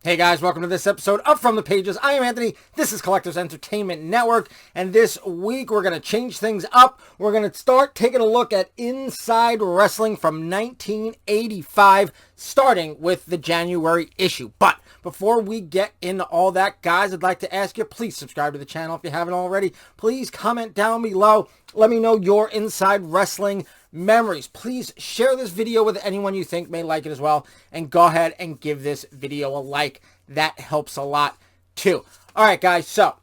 Hey guys, welcome to this episode of From the Pages. I am Anthony. This is Collectors Entertainment Network, and this week we're going to change things up. We're going to start taking a look at Inside Wrestling from 1985, starting with the January issue. But before we get into all that, guys, I'd like to ask you, please subscribe to the channel if you haven't already. Please comment down below. Let me know your Inside Wrestling memories. Please share this video with anyone you think may like it as well, and go ahead and give this video a like. That helps a lot too. All right, guys, so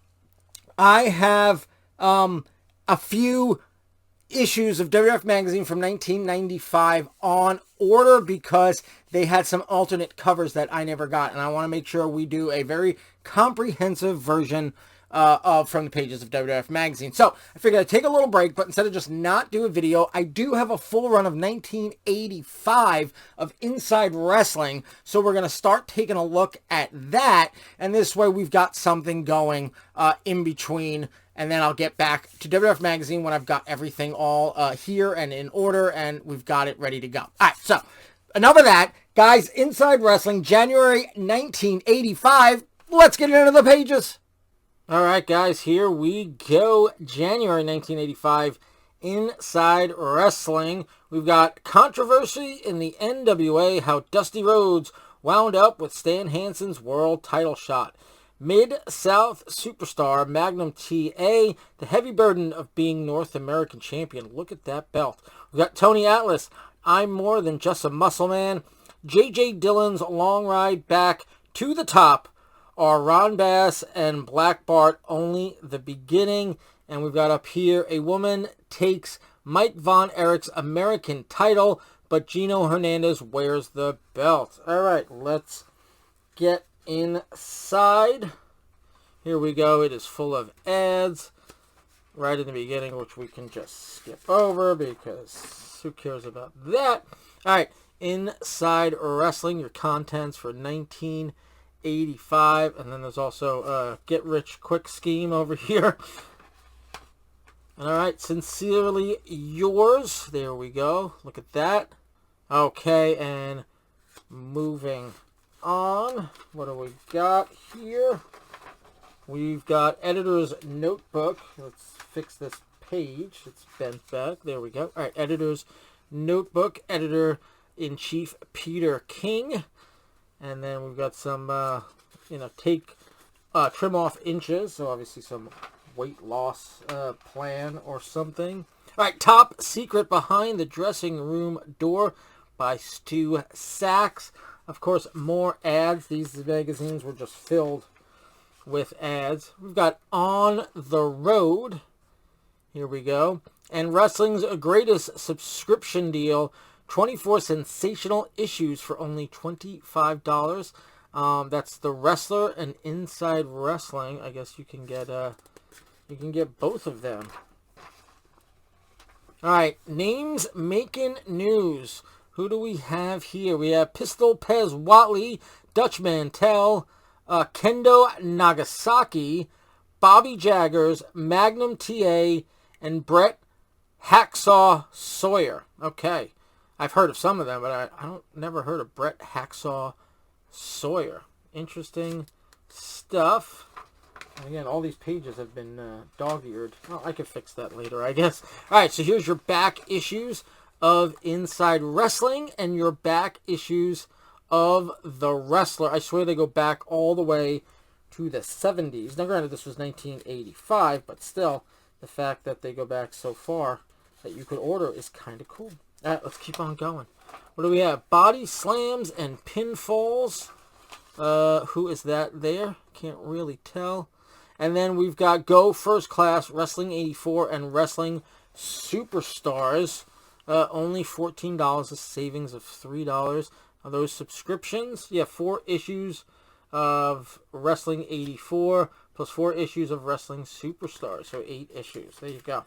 I have a few issues of WWF Magazine from 1995 on order because they had some alternate covers that I never got, and I want to make sure we do a very comprehensive version of From the Pages of WWF Magazine. So I figured I'd take a little break, but instead of just not do a video, I do have a full run of 1985 of Inside Wrestling. So we're going to start taking a look at that, and this way we've got something going in between, and then I'll get back to WWF Magazine when I've got everything all here and in order, and we've got it ready to go. All right, so enough of that. Guys, Inside Wrestling, January 1985. Let's get into the pages. All right, guys, here we go. January 1985, Inside Wrestling. We've got controversy in the NWA, how Dusty Rhodes wound up with Stan Hansen's world title shot. Mid-South superstar Magnum TA, the heavy burden of being North American champion. Look at that belt. We've got Tony Atlas, I'm more than just a muscle man. J.J. Dillon's long ride back to the top are Ron Bass and Black Bart, only the beginning. And we've got up here, a woman takes Mike Von Erich's American title, but Gino Hernandez wears the belt. All right, let's get inside. Here we go. It is full of ads right in the beginning, which we can just skip over because who cares about that? All right, Inside Wrestling, your contents for 1985, and then there's also a get rich quick scheme over here. All right, sincerely yours. There we go. Look at that. Okay, and moving on. What do we got here? We've got editor's notebook. Let's fix this page. It's bent back. There we go. All right, editor's notebook. Editor-in-chief Peter King. And then we've got some, trim off inches. So obviously some weight loss plan or something. All right, Top Secret Behind the Dressing Room Door by Stu Sachs. Of course, more ads. These magazines were just filled with ads. We've got On the Road. Here we go. And Wrestling's Greatest Subscription Deal. 24 sensational issues for only $25. That's The Wrestler and Inside Wrestling. I guess you can get both of them. All right, names making news. Who do we have here? We have Pistol Pez Watley, Dutch Mantel, Kendo Nagasaki, Bobby Jaggers, Magnum TA, and Brett Hacksaw Sawyer. Okay. I've heard of some of them, but I never heard of Brett Hacksaw Sawyer. Interesting stuff. And again, all these pages have been dog-eared. Well, I could fix that later, I guess. All right, so here's your back issues of Inside Wrestling and your back issues of The Wrestler. I swear they go back all the way to the 70s. Now, granted, this was 1985, but still, the fact that they go back so far that you could order is kind of cool. All right, let's keep on going. What do we have? Body slams and pinfalls. Who is that there? Can't really tell. And then we've got Go First Class, Wrestling 84, and Wrestling Superstars. Only $14, a savings of $3. Are those subscriptions? Yeah, 4 issues of Wrestling 84, plus 4 issues of Wrestling Superstars. So 8 issues. There you go.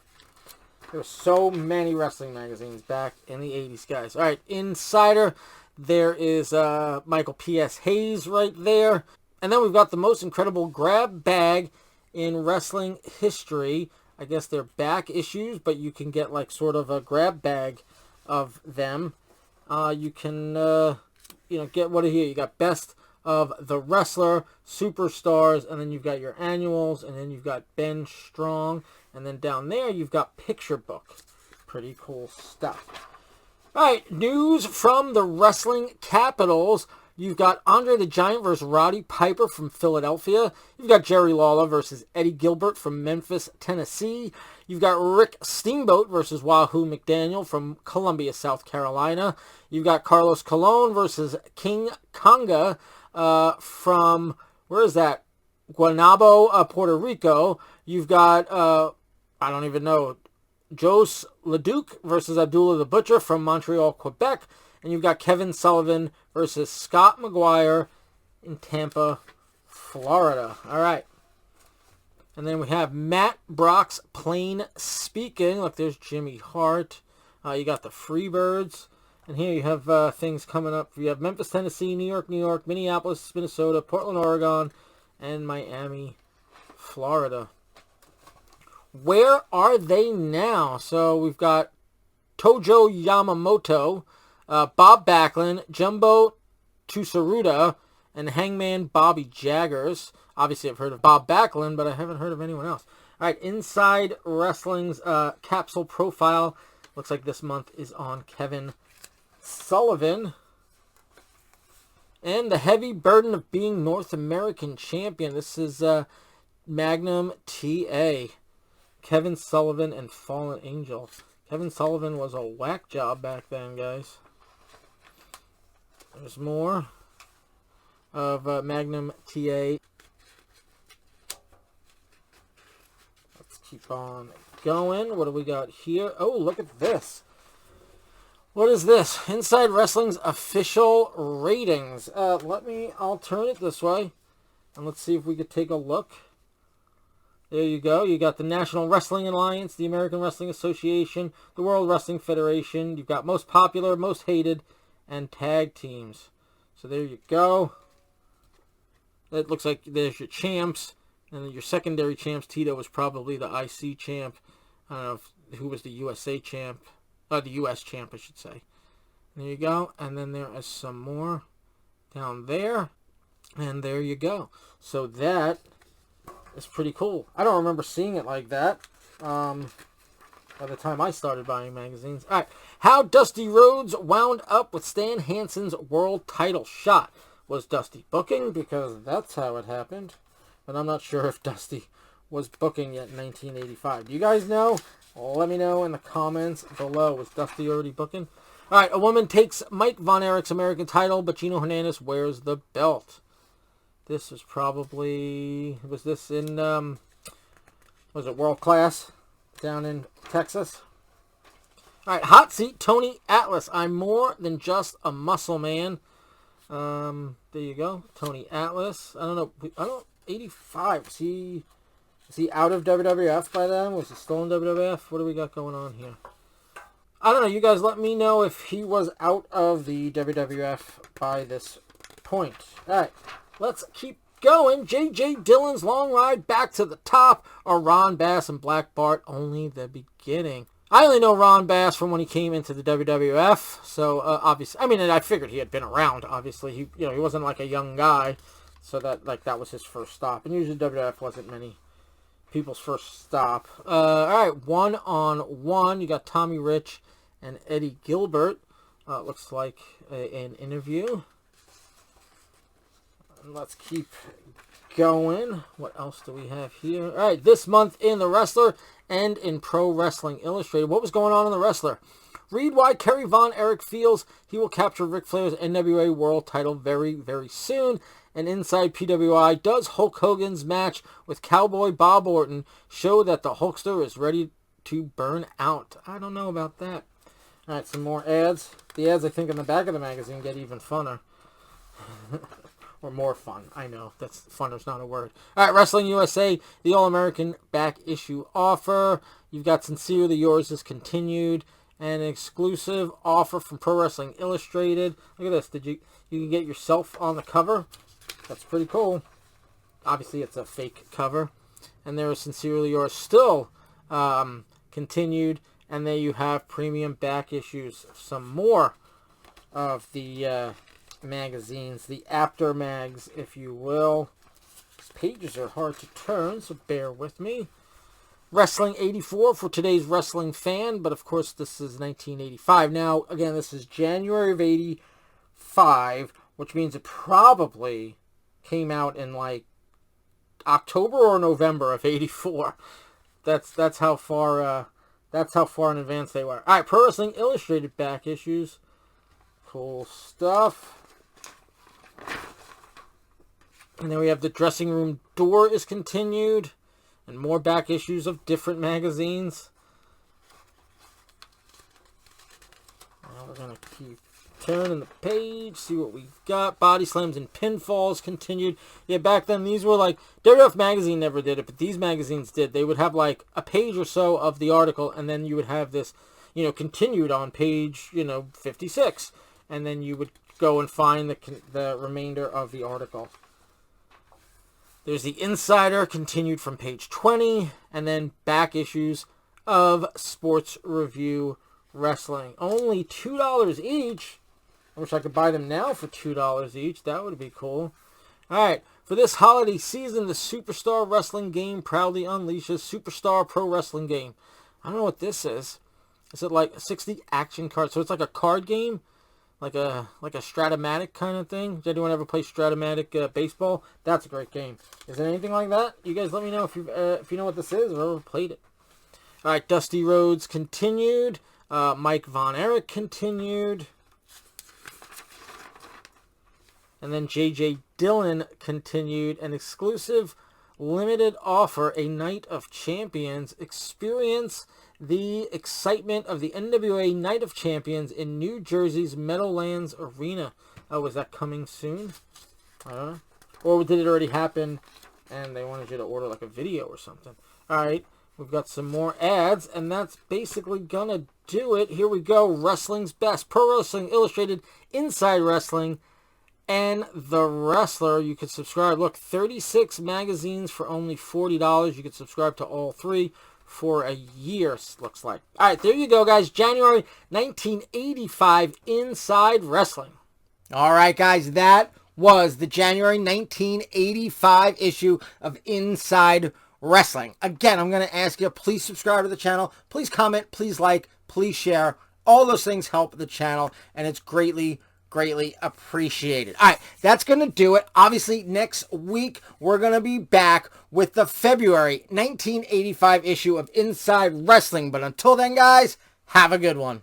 There were so many wrestling magazines back in the 80s, guys. All right, Insider. There is Michael P.S. Hayes right there. And then we've got the most incredible grab bag in wrestling history. I guess they're back issues, but you can get like sort of a grab bag of them. You can, get what here. You got best of the wrestler, superstars, and then you've got your annuals, and then you've got Ben Strong, and then down there you've got picture book. Pretty cool stuff. All right, news from the wrestling capitals. You've got Andre the Giant versus Roddy Piper from Philadelphia. You've got Jerry Lawler versus Eddie Gilbert from Memphis, Tennessee. You've got Rick Steamboat versus Wahoo McDaniel from Columbia, South Carolina. You've got Carlos Colon versus King Conga from, where is that? Guaynabo, Puerto Rico. You've got, I don't even know, Jos Leduc versus Abdullah the Butcher from Montreal, Quebec. And you've got Kevin Sullivan versus Scott McGuire in Tampa, Florida. All right. And then we have Matt Brock's Plain Speaking. Look, there's Jimmy Hart. You got the Freebirds. And here you have things coming up. You have Memphis, Tennessee, New York, Minneapolis, Minnesota, Portland, Oregon, and Miami, Florida. Where are they now? So we've got Tojo Yamamoto, Bob Backlund, Jumbo Tsuruda, and Hangman Bobby Jaggers. Obviously, I've heard of Bob Backlund, but I haven't heard of anyone else. All right, Inside Wrestling's capsule profile. Looks like this month is on Kevin Sullivan. And the heavy burden of being North American champion. This is Magnum TA. Kevin Sullivan and Fallen Angel. Kevin Sullivan was a whack job back then, guys. There's more of Magnum TA. Let's keep on going. What do we got here? Oh, look at this. What is this? Inside Wrestling's official ratings. I'll turn it this way. And let's see if we could take a look. There you go. You got the National Wrestling Alliance, the American Wrestling Association, the World Wrestling Federation. You've got most popular, most hated, and tag teams. So there you go. It looks like there's your champs. And then your secondary champs. Tito was probably the IC champ. I don't know who was the USA champ. The US champ, I should say. There you go. And then there is some more down there. And there you go. So that is pretty cool. I don't remember seeing it like that by the time I started buying magazines. All right. How Dusty Rhodes wound up with Stan Hansen's world title shot. Was Dusty booking? Because that's how it happened. But I'm not sure if Dusty was booking yet in 1985. Do you guys know? Let me know in the comments below. Was Dusty already booking? All right. A woman takes Mike Von Erich's American title, but Gino Hernandez wears the belt. This was probably... Was this in... was it World Class? Down in Texas? All right. Hot seat. Tony Atlas. I'm more than just a muscle man. There you go. Tony Atlas. I don't know. 85. Is he out of WWF by then? Was he still in WWF? What do we got going on here? I don't know. You guys let me know if he was out of the WWF by this point. All right. Let's keep going. J.J. Dillon's long ride back to the top. Or Ron Bass and Black Bart. Only the beginning. I only know Ron Bass from when he came into the WWF. So, obviously, I mean, I figured he had been around, obviously. He wasn't like a young guy. So that was his first stop. And usually WWF wasn't many people's first stop. All right, 1-on-1. You got Tommy Rich and Eddie Gilbert. Looks like an interview. And let's keep going. What else do we have here? All right, this month in The Wrestler and in Pro Wrestling Illustrated. What was going on in The Wrestler? Read why Kerry Von Erich feels he will capture Ric Flair's NWA World title very, very soon. And inside PWI, does Hulk Hogan's match with Cowboy Bob Orton show that the Hulkster is ready to burn out? I don't know about that. All right, some more ads. The ads, I think, in the back of the magazine get even funner. Or more fun. I know. That's funner's not a word. All right, Wrestling USA, the All-American back issue offer. You've got Sincerely Yours is continued. And an exclusive offer from Pro Wrestling Illustrated. Look at this. You can get yourself on the cover. That's pretty cool. Obviously, it's a fake cover. And there is Sincerely Yours still continued. And there you have premium back issues. Some more of the magazines, the after mags, if you will. These pages are hard to turn, so bear with me. Wrestling 84 for today's wrestling fan, but of course this is 1985. Now, again, this is January of 85, which means it probably came out in like October or November of 84. That's how far in advance they were. All right, Pro Wrestling Illustrated back issues. Cool stuff. And then we have the dressing room door is continued. And more back issues of different magazines. Now we're going to keep turning the page, see what we've got. Body slams and pinfalls continued. Yeah, back then these were like, WWF Magazine never did it, but these magazines did. They would have like a page or so of the article, and then you would have this, continued on page, 56. And then you would go and find the remainder of the article. There's the Insider, continued from page 20, and then back issues of Sports Review Wrestling. Only $2 each. I wish I could buy them now for $2 each. That would be cool. Alright, for this holiday season, the Superstar Wrestling game proudly unleashes Superstar Pro Wrestling game. I don't know what this is. Is it like 60 action cards? So it's like a card game? Like a Stratomatic kind of thing. Did anyone ever play Stratomatic baseball? That's a great game. Is it anything like that? You guys let me know if you know what this is or ever played it. All right, Dusty Rhodes continued. Mike Von Erich continued. And then J.J. Dillon continued. An exclusive limited offer, a Night of Champions. Experience the excitement of the NWA Night of Champions in New Jersey's Meadowlands Arena. Oh, is that coming soon? I don't know. Or did it already happen and they wanted you to order like a video or something? Alright, we've got some more ads, and that's basically gonna do it. Here we go. Wrestling's Best. Pro Wrestling Illustrated, Inside Wrestling, and The Wrestler. You could subscribe. Look, 36 magazines for only $40. You could subscribe to all three for a year, looks like. All right, there you go, guys. January 1985 Inside Wrestling. All right, guys, that was the January 1985 issue of Inside Wrestling. Again, I'm going to ask you, please subscribe to the channel. Please comment, please like, please share. All those things help the channel, and it's greatly appreciated. All right, that's going to do it. Obviously, next week, we're going to be back with the February 1985 issue of Inside Wrestling. But until then, guys, have a good one.